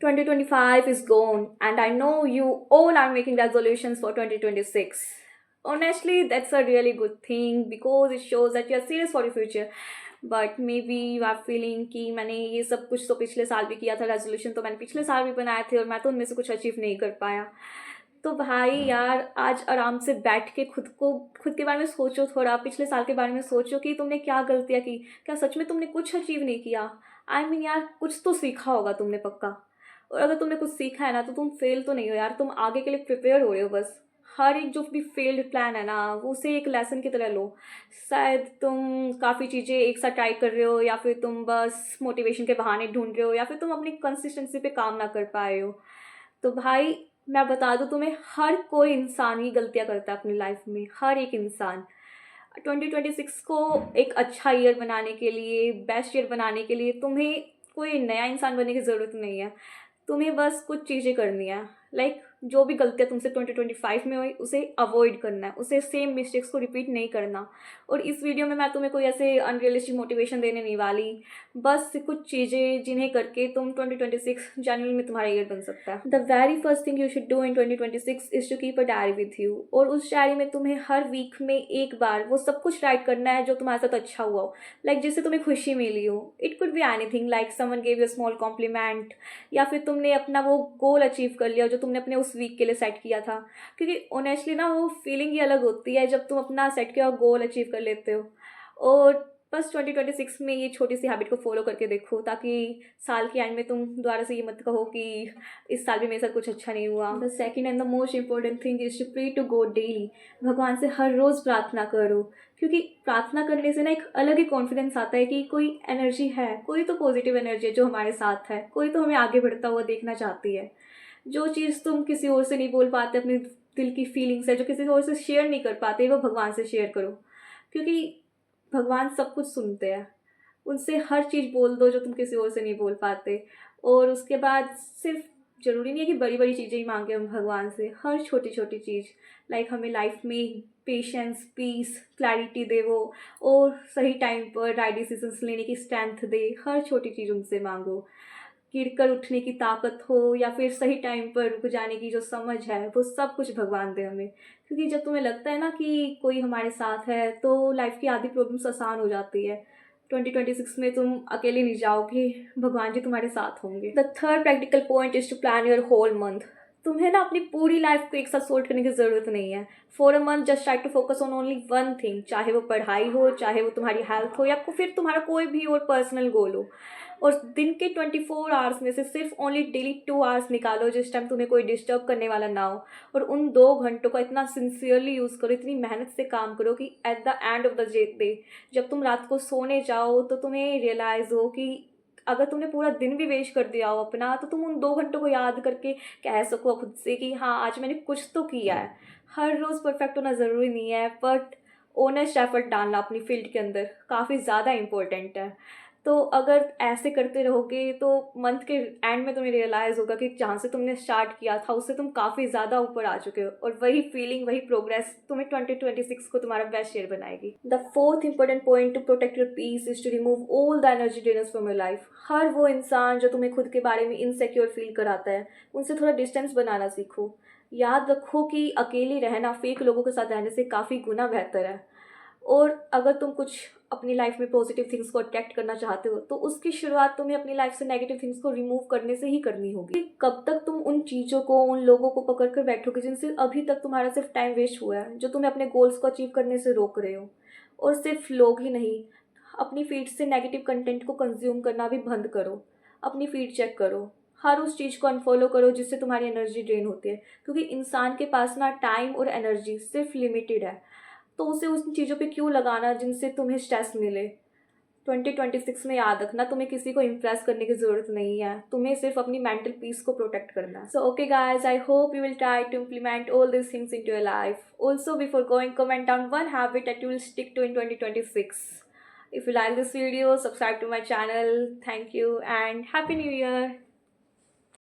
2025 is gone, and I know you all are making resolutions for 2026. Honestly, that's a really good thing because it shows that you are serious for your future. But maybe you are feeling कि मैंने ये सब कुछ तो पिछले साल भी किया था, रेजोल्यूशन तो मैंने पिछले साल भी बनाए थे और मैं तो उनमें से कुछ अचीव नहीं कर पाया। तो भाई यार, आज आराम से बैठ के खुद के बारे में सोचो, थोड़ा पिछले साल के बारे में सोचो कि तुमने क्या गलतियाँ की, क्या सच में तुमने कुछ अचीव नहीं किया। आई मीन यार, कुछ तो सीखा होगा तुमने पक्का। और अगर तुमने कुछ सीखा है ना, तो तुम फेल तो नहीं हो यार, तुम आगे के लिए प्रिपेयर हो रहे हो बस। हर एक जो भी फेल्ड प्लान है ना, वो उसे एक लेसन की तरह लो। शायद तुम काफ़ी चीज़ें एक साथ ट्राई कर रहे हो, या फिर तुम बस मोटिवेशन के बहाने ढूंढ रहे हो, या फिर तुम अपनी कंसिस्टेंसी पे काम ना कर पाए हो। तो भाई, मैं बता दूँ तुम्हें, हर कोई इंसान ही गलतियाँ करता है अपनी लाइफ में, हर एक इंसान। 2026 को एक अच्छा ईयर बनाने के लिए, बेस्ट ईयर बनाने के लिए तुम्हें कोई नया इंसान बनने की ज़रूरत नहीं है। तुम्हें बस कुछ चीज़ें करनी है, लाइक जो भी गलतियाँ तुमसे 2025 में हुई उसे अवॉइड करना है, उसे सेम मिस्टेक्स को रिपीट नहीं करना। और इस वीडियो में मैं तुम्हें कोई ऐसे अनरियलिस्टिक मोटिवेशन देने नहीं वाली, बस कुछ चीज़ें जिन्हें करके तुम 2026 जनवरी में तुम्हारा ईयर बन सकता है। The very first thing you should do in 2026 is to keep a diary with you. और उस डायरी में तुम्हें हर वीक में एक बार वो सब कुछ राइट करना है जो तुम्हारे साथ अच्छा हुआ हो, लाइक जिससे तुम्हें खुशी मिली हो। It could be anything, like someone gave you small compliment, या फिर तुमने अपना वो गोल अचीव कर लिया जो तुमने अपने उस वीक के लिए सेट किया था। क्योंकि ऑनेस्टली ना, वो फीलिंग ही अलग होती है जब तुम अपना सेट किया हुआ गोल अचीव कर लेते हो। और बस 2026 में ये छोटी सी हैबिट को फॉलो करके देखो, ताकि साल के एंड में तुम दोबारा से ये मत कहो कि इस साल भी मेरे साथ कुछ अच्छा नहीं हुआ। The second and the most important thing is to pray to God daily. भगवान से हर रोज़ प्रार्थना करो, क्योंकि प्रार्थना करने से ना एक अलग ही कॉन्फिडेंस आता है कि कोई एनर्जी है, कोई तो पॉजिटिव एनर्जी है जो हमारे साथ है, कोई तो हमें आगे बढ़ता हुआ देखना चाहती है। जो चीज़ तुम किसी और से नहीं बोल पाते, अपने दिल की फीलिंग्स है जो किसी और से शेयर नहीं कर पाते, वो भगवान से शेयर करो, क्योंकि भगवान सब कुछ सुनते हैं। उनसे हर चीज़ बोल दो जो तुम किसी और से नहीं बोल पाते। और उसके बाद सिर्फ ज़रूरी नहीं है कि बड़ी बड़ी चीज़ें ही मांगे हम भगवान से, हर छोटी छोटी चीज़, लाइक हमें लाइफ में पेशेंस, पीस, क्लैरिटी दे वो, और सही टाइम पर राइट डिसीजंस लेने की स्ट्रेंथ दे। हर छोटी चीज़ उनसे मांगो। गिरकर उठने की ताकत हो, या फिर सही टाइम पर रुक जाने की जो समझ है, वो सब कुछ भगवान दे हमें। क्योंकि जब तुम्हें लगता है ना कि कोई हमारे साथ है, तो लाइफ की आधी प्रॉब्लम्स आसान हो जाती है। 2026 में तुम अकेले नहीं जाओगे, भगवान जी तुम्हारे साथ होंगे। The third practical point is to plan your whole month. तुम्हें ना अपनी पूरी लाइफ को एक साथ सोल्व करने की ज़रूरत नहीं है। For a month just try to focus on only one thing, चाहे वो पढ़ाई हो, चाहे वो तुम्हारी हेल्थ हो, या फिर तुम्हारा कोई भी और पर्सनल गोल हो। और दिन के 24 आवर्स में से सिर्फ ओनली डेली 2 आवर्स निकालो जिस टाइम तुम्हें कोई डिस्टर्ब करने वाला ना हो। और उन 2 घंटों का इतना सिंसियरली यूज़ करो, इतनी मेहनत से काम करो कि at the end of the day, जब तुम रात को सोने जाओ तो तुम्हें रियलाइज़ हो कि अगर तुमने पूरा दिन भी वेस्ट कर दिया हो अपना, तो तुम उन 2 घंटों को याद करके कह सको खुद से कि हाँ, आज मैंने कुछ तो किया है। हर रोज़ परफेक्ट होना ज़रूरी नहीं है, बट ऑनेस्ट एफर्ट डालना अपनी फील्ड के अंदर काफ़ी ज़्यादा इंपॉर्टेंट है। तो अगर ऐसे करते रहोगे तो मंथ के एंड में तुम्हें रियलाइज़ होगा कि जहाँ से तुमने स्टार्ट किया था उससे तुम काफ़ी ज़्यादा ऊपर आ चुके हो, और वही फीलिंग, वही प्रोग्रेस तुम्हें 2026 को तुम्हारा बेस्ट ईयर बनाएगी। The fourth important point to protect your peace is to remove all the energy drainers from your life. हर वो इंसान जो तुम्हें खुद के बारे में इनसिक्योर फील कराता है, उनसे थोड़ा डिस्टेंस बनाना सीखो। याद रखो कि अकेले रहना फेक लोगों के साथ रहने से काफ़ी गुना बेहतर है। और अगर तुम कुछ अपनी लाइफ में पॉजिटिव थिंग्स को अट्रैक्ट करना चाहते हो, तो उसकी शुरुआत तुम्हें अपनी लाइफ से नेगेटिव थिंग्स को रिमूव करने से ही करनी होगी। कब तक तुम उन चीज़ों को, उन लोगों को पकड़ कर बैठोगे जिनसे अभी तक तुम्हारा सिर्फ टाइम वेस्ट हुआ है, जो तुम्हें अपने गोल्स को अचीव करने से रोक रहे हो। और सिर्फ लोग ही नहीं, अपनी फीड से नेगेटिव कंटेंट को कंज्यूम करना भी बंद करो। अपनी फीड चेक करो, हर उस चीज़ को अनफॉलो करो जिससे तुम्हारी एनर्जी ड्रेन होती है, क्योंकि इंसान के पास ना टाइम और एनर्जी सिर्फ लिमिटेड है। तो उसे उन चीज़ों पे क्यों लगाना जिनसे तुम्हें स्ट्रेस मिले। 2026 में याद रखना, तुम्हें किसी को इम्प्रेस करने की ज़रूरत नहीं है, तुम्हें सिर्फ अपनी मेंटल पीस को प्रोटेक्ट करना है। So okay guys, I hope you will try to implement all this things into your life. Also before going, comment down one habit that you will stick to in 2026. If you like this video, subscribe to my channel. Thank you and Happy New Year.